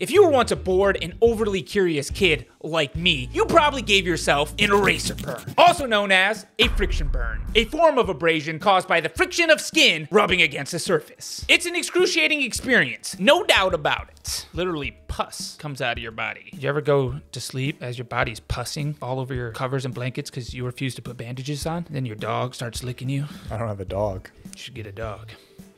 If you were once a bored and overly curious kid like me, you probably gave yourself an eraser burn, also known as a friction burn, a form of abrasion caused by the friction of skin rubbing against a surface. It's an excruciating experience, no doubt about it. Literally, pus comes out of your body. Did you ever go to sleep as your body's pussing all over your covers and blankets because you refuse to put bandages on? Then your dog starts licking you? I don't have a dog. You should get a dog.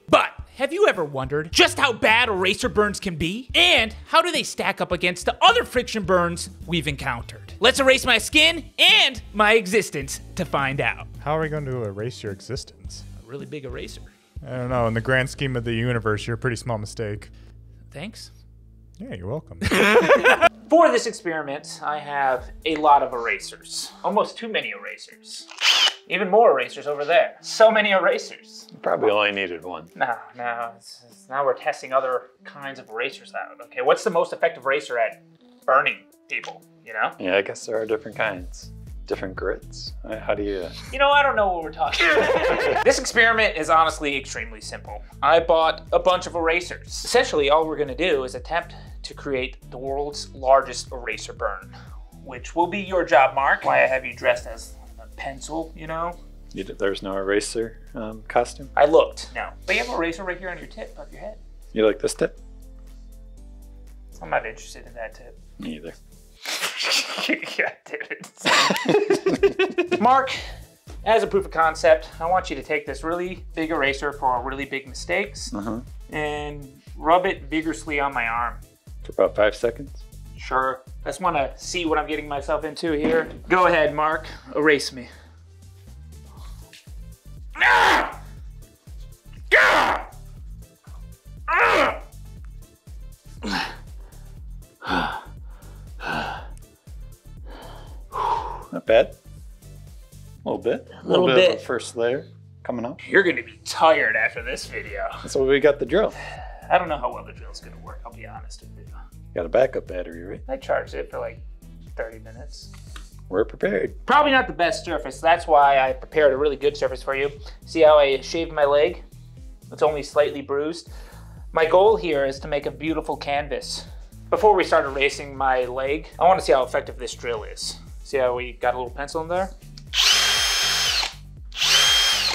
But have you ever wondered just how bad eraser burns can be? And how do they stack up against the other friction burns we've encountered? Let's erase my skin and my existence to find out. How are we going to erase your existence? A really big eraser. I don't know. In the grand scheme of the universe, you're a pretty small mistake. Thanks. Yeah, you're welcome. For this experiment, I have a lot of erasers. Almost too many erasers. Even more erasers over there. So many erasers. You probably only needed one. No, now we're testing other kinds of erasers out. Okay, what's the most effective eraser at burning people, you know? Yeah, I guess there are different kinds. Different grits. How do you... You know, I don't know what we're talking about. This experiment is honestly extremely simple. I bought a bunch of erasers. Essentially, all we're gonna do is attempt to create the world's largest eraser burn, which will be your job, Mark. Why I have you dressed as a pencil, you know? There's no eraser costume? I looked, no. But you have an eraser right here on your tip of your head. You like this tip? I'm not interested in that tip. Me either. God damn it. Mark, as a proof of concept, I want you to take this really big eraser for really big mistakes and rub it vigorously on my arm. For about 5 seconds? Sure. I just want to see what I'm getting myself into here. Go ahead, Mark. Erase me. Ah! Ah! Ah! Not bad. A little bit. A little bit of a first layer coming up. You're going to be tired after this video. That's why we got the drill. I don't know how well the drill's going to work, I'll be honest with you. Got a backup battery, right? I charged it for like 30 minutes. We're prepared. Probably not the best surface. That's why I prepared a really good surface for you. See how I shaved my leg? It's only slightly bruised. My goal here is to make a beautiful canvas. Before we start erasing my leg, I want to see how effective this drill is. See how we got a little pencil in there?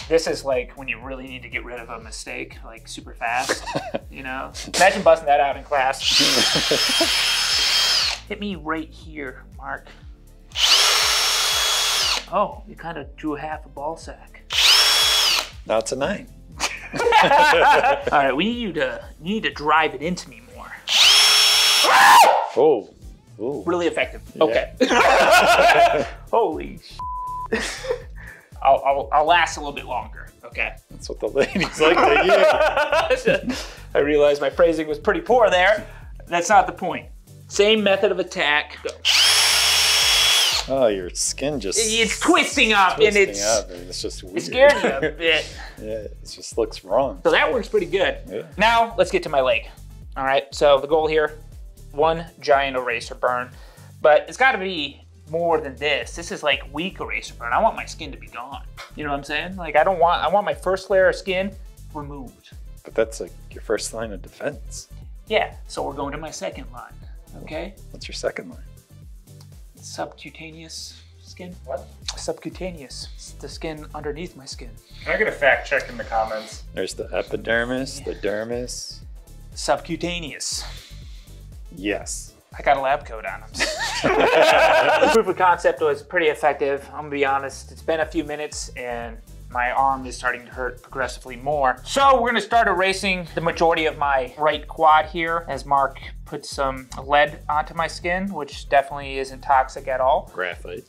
This is like when you really need to get rid of a mistake, like super fast, you know? Imagine busting that out in class. Hit me right here, Mark. Oh, you kind of drew half a ball sack. Now it's a 9. All right, you need to drive it into me more. Oh. Ooh. Really effective. Yeah. Okay. Holy I'll last a little bit longer, okay? That's what the ladies like to hear. I realized my phrasing was pretty poor there. That's not the point. Same method of attack. Go. Oh, your skin just... It's twisting up and it's just weird. It scared me a bit. Yeah, it just looks wrong. So that works pretty good. Yeah. Now, let's get to my leg. All right, so the goal here, one giant eraser burn, but it's gotta be more than this. This is like weak eraser burn. I want my skin to be gone. You know what I'm saying? Like I want my first layer of skin removed. But that's like your first line of defense. Yeah, so we're going to my second line, okay? What's your second line? Subcutaneous skin. What? Subcutaneous. It's the skin underneath my skin. Can I get a fact check in the comments? There's the epidermis, the dermis. Subcutaneous. Yes. I got a lab coat on them. The proof of concept was pretty effective. I'm gonna be honest, it's been a few minutes and my arm is starting to hurt progressively more. So we're gonna start erasing the majority of my right quad here as Mark puts some lead onto my skin, which definitely isn't toxic at all. Graphite.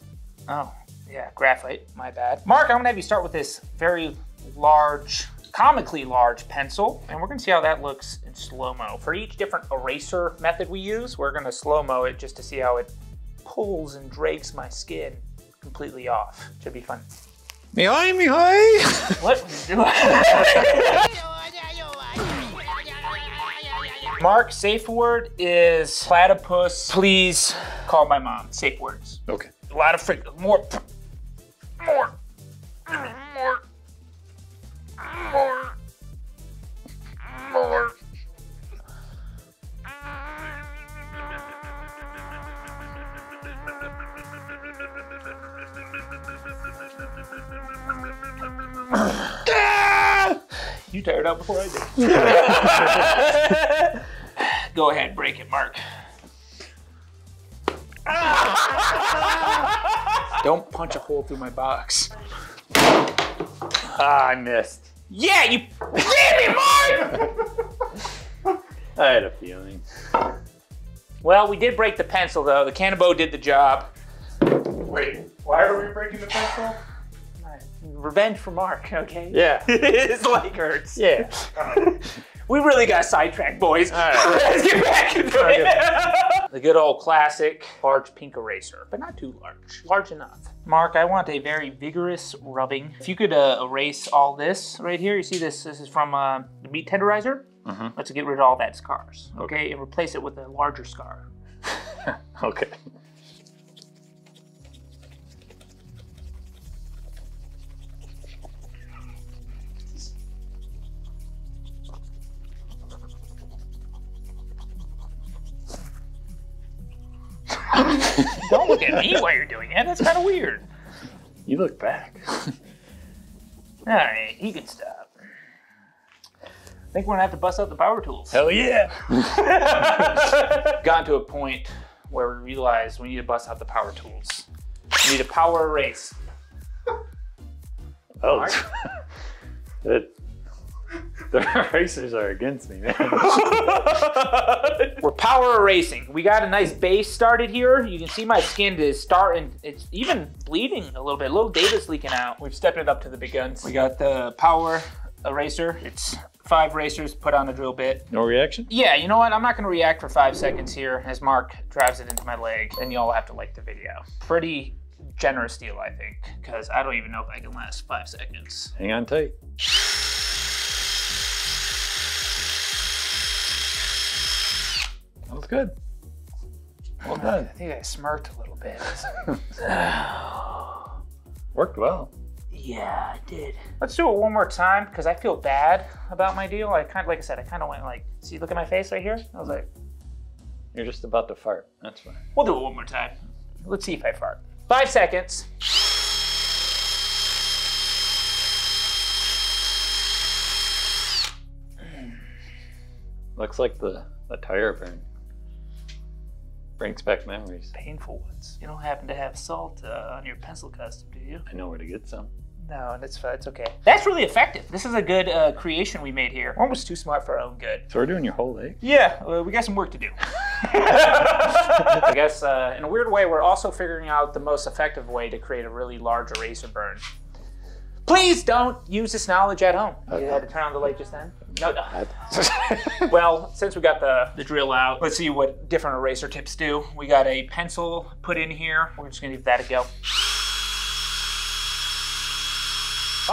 Oh, yeah, graphite, my bad. Mark, I'm gonna have you start with this very large, comically large pencil, and we're gonna see how that looks in slow-mo. For each different eraser method we use, we're gonna slow-mo it just to see how it pulls and drakes my skin completely off. Should be fun. Mihai! What? Mark, safe word is platypus. Please call my mom. Safe words. Okay. A lot of more. You tear it out before I do. Go ahead, break it, Mark. Don't punch a hole through my box. I missed. Yeah, you damn it, Mark! I had a feeling. Well, we did break the pencil, though. The Cannabo did the job. Wait, why are we breaking the pencil? Revenge for Mark, okay? Yeah. His leg hurts. Yeah. We really got sidetracked, boys. All right. Let's get back into it. The good old classic large pink eraser, but not too large. Large enough. Mark, I want a very vigorous rubbing. If you could erase all this right here, you see this? This is from the meat tenderizer. Let's get rid of all that scars, okay? And replace it with a larger scar. Okay. Don't look at me while you're doing it. That's kind of weird. You look back. All right, you can stop. I think we're gonna have to bust out the power tools. Hell yeah. Gotten to a point where we realize we need to bust out the power tools. We need a power erase. Oh. The erasers are against me, man. We're power erasing. We got a nice base started here. You can see my skin is starting, it's even bleeding a little bit. Little data's leaking out. We've stepped it up to the big guns. We got the power eraser. It's 5 racers put on a drill bit. No reaction? Yeah, you know what? I'm not gonna react for 5 seconds here as Mark drives it into my leg, and y'all have to like the video. Pretty generous deal, I think, because I don't even know if I can last 5 seconds. Hang on tight. That was good. Well done. I think I smirked a little bit. Worked well. Yeah, I did. Let's do it one more time because I feel bad about my deal. I kind of, like I said, I kind of went like, see, look at my face right here. I was like, You're just about to fart. That's fine. we'll do it one more time. Let's see if I fart. 5 seconds. Looks like the tire burn. Brings back memories. Painful ones. You don't happen to have salt on your pencil custom, do you? I know where to get some. No, that's fine. It's okay. That's really effective. This is a good creation we made here. We're almost too smart for our own good. So we're doing your whole leg? Yeah, we got some work to do. I guess in a weird way, we're also figuring out the most effective way to create a really large eraser burn. Please don't use this knowledge at home. You had to turn on the light just then? No. Well, since we got the drill out, let's see what different eraser tips do. We got a pencil put in here. We're just gonna give that a go.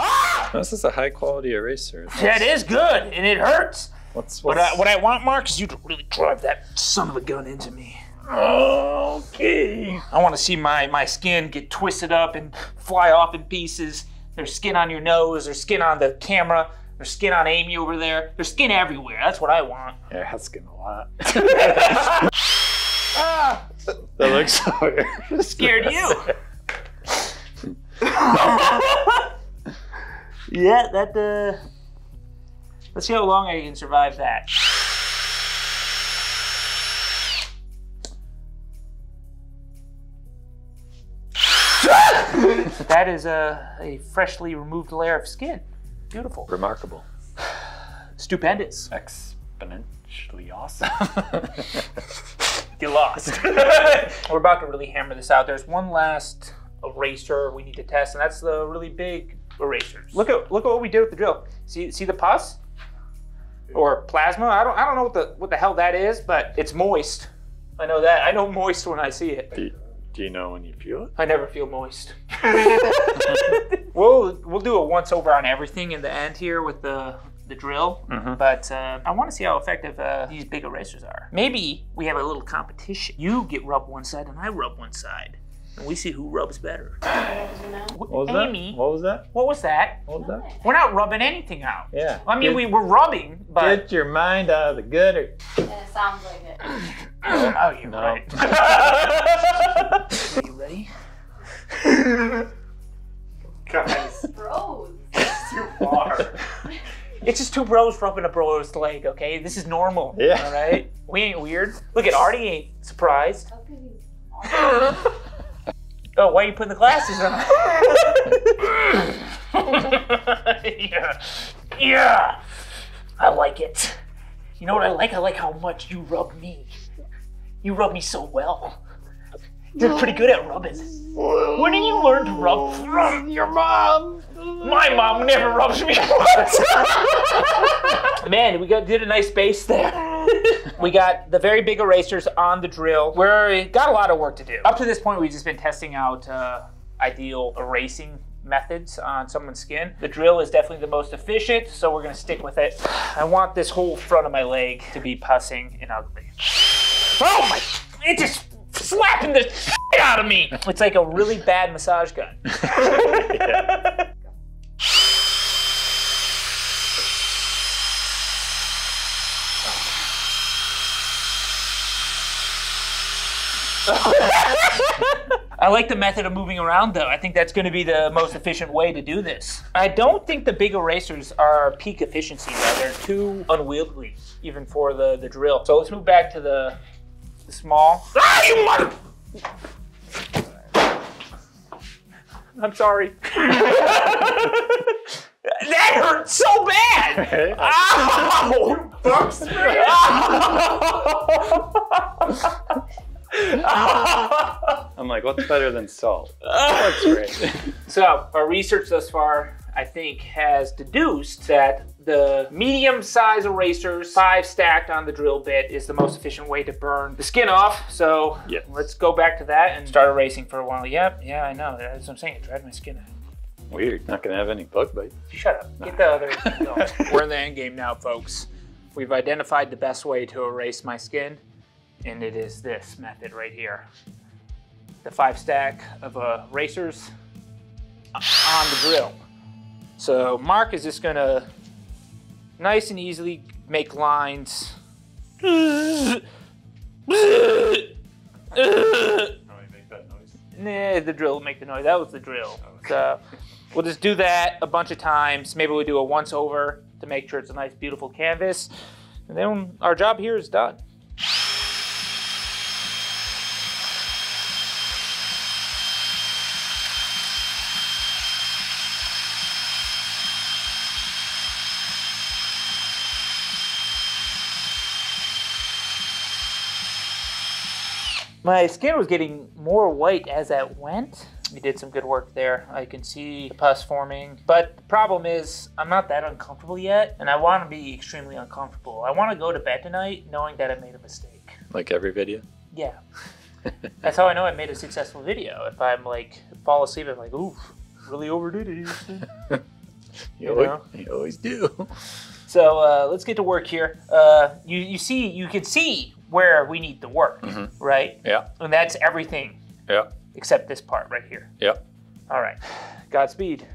Ah! This is a high quality eraser. That is good, and it hurts. What's What I want, Mark, is you to really drive that son of a gun into me. Okay. I want to see my skin get twisted up and fly off in pieces. There's skin on your nose, there's skin on the camera, there's skin on Amy over there. There's skin everywhere. That's what I want. Yeah, it has skin a lot. Ah! That looks so weird. Scared you. Yeah, that let's see how long I can survive that. That is a freshly removed layer of skin. Beautiful. Remarkable. Stupendous. Exponentially awesome. You lost. We're about to really hammer this out. There's one last eraser we need to test, and that's the really big erasers. Look at what we did with the drill. See the pus? Or plasma? I don't know what the hell that is, but it's moist. I know that. I know moist when I see it. Do you know when you feel it? I never feel moist. We'll do a once over on everything in the end here with the drill, but I want to see how effective these big erasers are. Maybe we have a little competition. You get rubbed one side and I rub one side, and we see who rubs better. What was Amy, that? What was that? what was that? What was that? We're not rubbing anything out. Yeah. I mean, we were rubbing, but Get your mind out of the gutter. Yeah, it sounds like it. oh, you're No. right. You ready? Guys, Bros. too far. It's just two bros rubbing a bro's leg, okay? This is normal, Yeah. all right? We ain't weird. Look at Artie ain't surprised. Oh, why are you putting the glasses on? Yeah, I like it. You know what I like? I like how much you rub me. You rub me so well. You're pretty good at rubbing. When did you learn to rub? Your mom. My mom never rubs me. Man, we did a nice base there. We got the very big erasers on the drill. We got a lot of work to do. Up to this point, we've just been testing out ideal erasing methods on someone's skin. The drill is definitely the most efficient, so we're gonna stick with it. I want this whole front of my leg to be pussing and ugly. Oh my, it just slapping the shit out of me. It's like a really bad massage gun. Yeah. I like the method of moving around though. I think that's going to be the most efficient way to do this. I don't think the big erasers are peak efficiency though. They're too unwieldy even for the drill. So let's move back to the small. Ah, you mother! I'm sorry. That hurt so bad! Ow! Bugs me. I'm like, what's better than salt? That's great. So our research thus far, I think, has deduced that the medium-size erasers, 5 stacked on the drill bit, is the most efficient way to burn the skin off. So Yes. let's go back to that and start erasing for a while. Yep, yeah, I know. That's what I'm saying. It dried my skin out. Weird. Not gonna have any bug bites. Shut up. Get the other. No. We're in the end game now, folks. We've identified the best way to erase my skin, and it is this method right here. The 5 stack of erasers on the drill. So Mark is just gonna nice and easily make lines. Oh, you make that noise. Nah, the drill will make the noise. That was the drill. So we'll just do that a bunch of times. Maybe we'll do a once over to make sure it's a nice, beautiful canvas. And then our job here is done. My skin was getting more white as that went. We did some good work there. I can see the pus forming. But the problem is, I'm not that uncomfortable yet, and I want to be extremely uncomfortable. I want to go to bed tonight knowing that I made a mistake. Like every video. Yeah. That's how I know I made a successful video. If I'm like, fall asleep, I'm like, ooh, really overdid it. You always do. So let's get to work here. You can see where we need the work, right? Yeah. And that's everything. Yeah. Except this part right here. Yep. All right, Godspeed.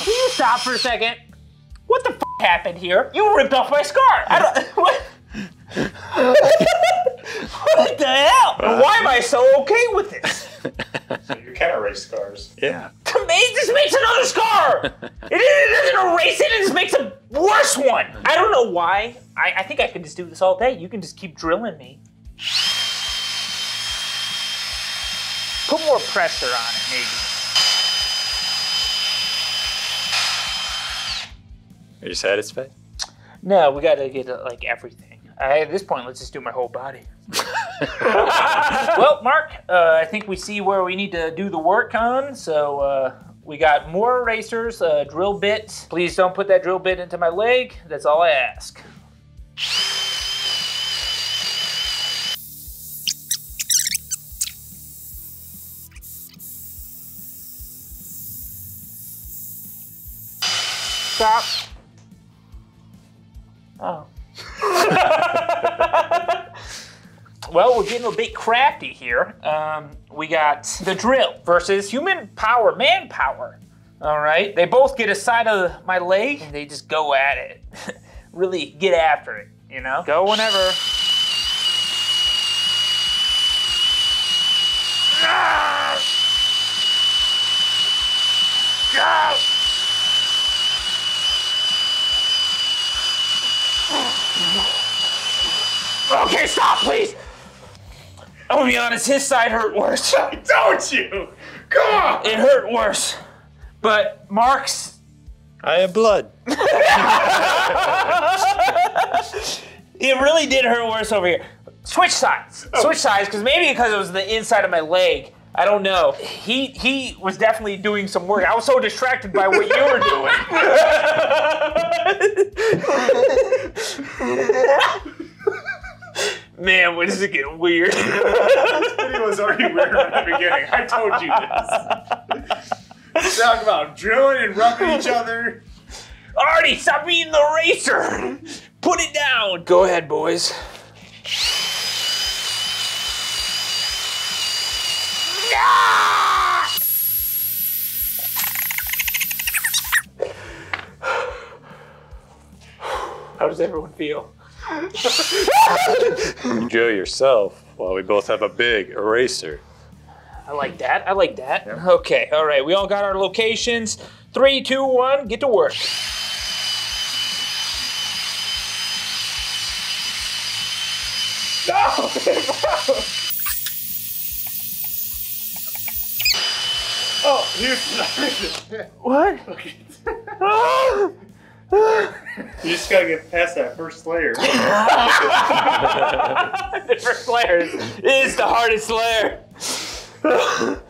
Can you stop for a second? What the f happened here? You ripped off my scar. I don't. What? What the hell? Why am I so okay with this? So you can erase scars. Yeah. This makes another scar. It doesn't erase it. It just makes a worse one. I don't know why. I think I could just do this all day. You can just keep drilling me. Put more pressure on it, maybe. Are you satisfied? No, we gotta get like everything. At this point, let's just do my whole body. Well, Mark, I think we see where we need to do the work on. So we got more erasers, drill bit. Please don't put that drill bit into my leg. That's all I ask. Stop. Oh. Well, we're getting a bit crafty here. We got the drill versus human power, manpower. All right, they both get a side of my leg and they just go at it. Really get after it, you know? Go whenever. Go! Okay, stop, please. I'm gonna be honest, his side hurt worse. Don't you? Come on! It hurt worse. But Mark's... I have blood. It really did hurt worse over here. Switch sides. Switch sides, because maybe because it was the inside of my leg. I don't know. He was definitely doing some work. I was so distracted by what you were doing. Man, when does it get weird? This video was already weird from the beginning. I told you this. Talk about drilling and rubbing each other. Artie, stop being the racer. Put it down. Go ahead, boys. How does everyone feel? Enjoy yourself while we both have a big eraser. I like that. I like that. Yeah. Okay, all right. We all got our locations. 3, 2, 1, get to work. No! Oh, here's what? Okay. You just gotta get past that first layer. The first layer is the hardest layer.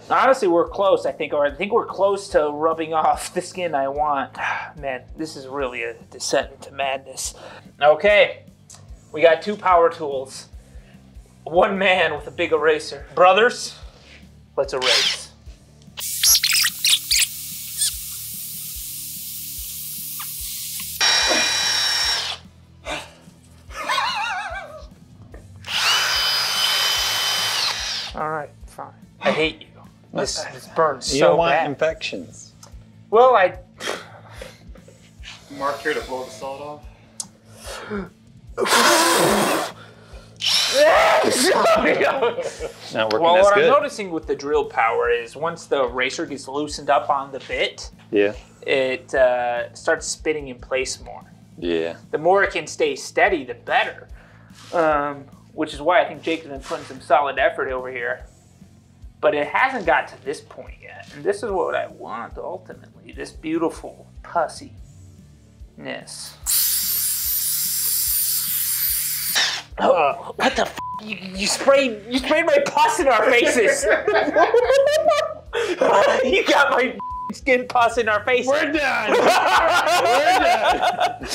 Honestly, we're close, I think, or I think we're close to rubbing off the skin I want. Man, this is really a descent into madness. Okay, we got 2 power tools. 1 man with a big eraser. Brothers, let's erase. All right, fine. I hate you. This burns so bad. You don't want infections. Well, Mark here to blow the salt off. Not working well, as what good. I'm noticing with the drill power is once the eraser gets loosened up on the bit, Yeah. it starts spinning in place more. Yeah. The more it can stay steady, the better. Which is why I think Jake's been putting some solid effort over here. But it hasn't got to this point yet. And this is what I want, ultimately. This beautiful pussiness. Oh, what the f***? You sprayed my pus in our faces. You got my skin pus in our faces. We're done. We're done.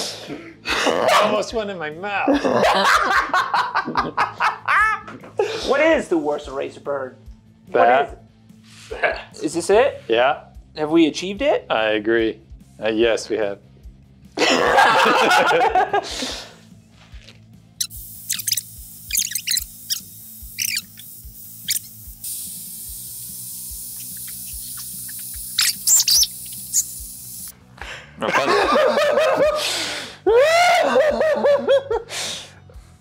Almost went in my mouth. What is the worst eraser burn? That. What is it? Is this it? Yeah, Have we achieved it? I agree. Yes, we have.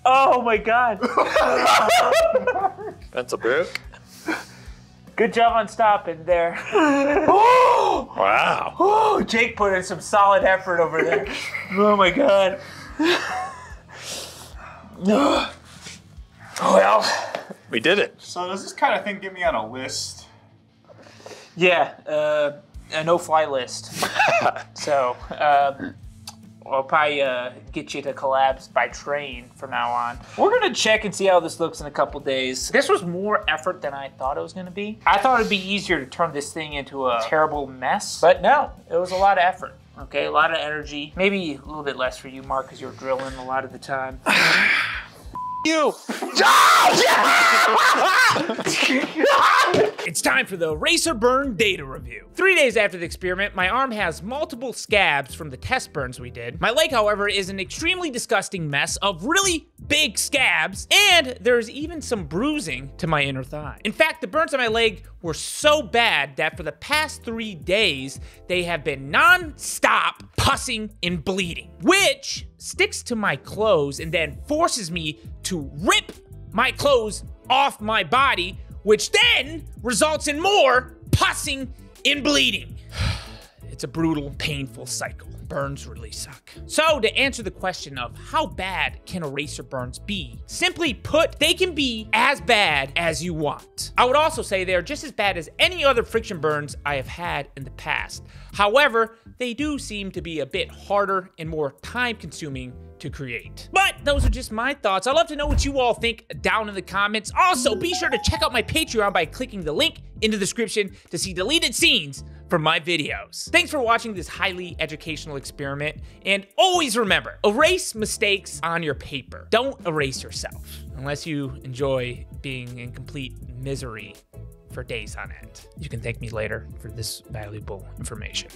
Oh my God. Pencil broke. Good job on stopping there. Wow. Oh, Jake put in some solid effort over there. Oh my God. Well, We did it. So does this kind of thing get me on a list? yeah, a no-fly list. So, I'll probably get you to collabs by train from now on. We're gonna check and see how this looks in a couple days. This was more effort than I thought it was gonna be. I thought it'd be easier to turn this thing into a terrible mess, but no, it was a lot of effort. Okay, a lot of energy. Maybe a little bit less for you, Mark, because you're drilling a lot of the time. You. It's time for the Eraser Burn data review. 3 days after the experiment, my arm has multiple scabs from the test burns we did. My leg, however, is an extremely disgusting mess of really big scabs, and there's even some bruising to my inner thigh. In fact, the burns on my leg were so bad that for the past 3 days, they have been non-stop pussing and bleeding, which sticks to my clothes and then forces me to rip my clothes off my body, which then results in more pussing and bleeding. It's a brutal, painful cycle. Burns really suck. So to answer the question of how bad can eraser burns be, simply put, they can be as bad as you want. I would also say they're just as bad as any other friction burns I have had in the past. However, they do seem to be a bit harder and more time-consuming to create. But those are just my thoughts. I'd love to know what you all think down in the comments. Also, be sure to check out my Patreon by clicking the link in the description to see deleted scenes from my videos. Thanks for watching this highly educational experiment, and always remember, erase mistakes on your paper. Don't erase yourself, unless you enjoy being in complete misery for days on end. You can thank me later for this valuable information.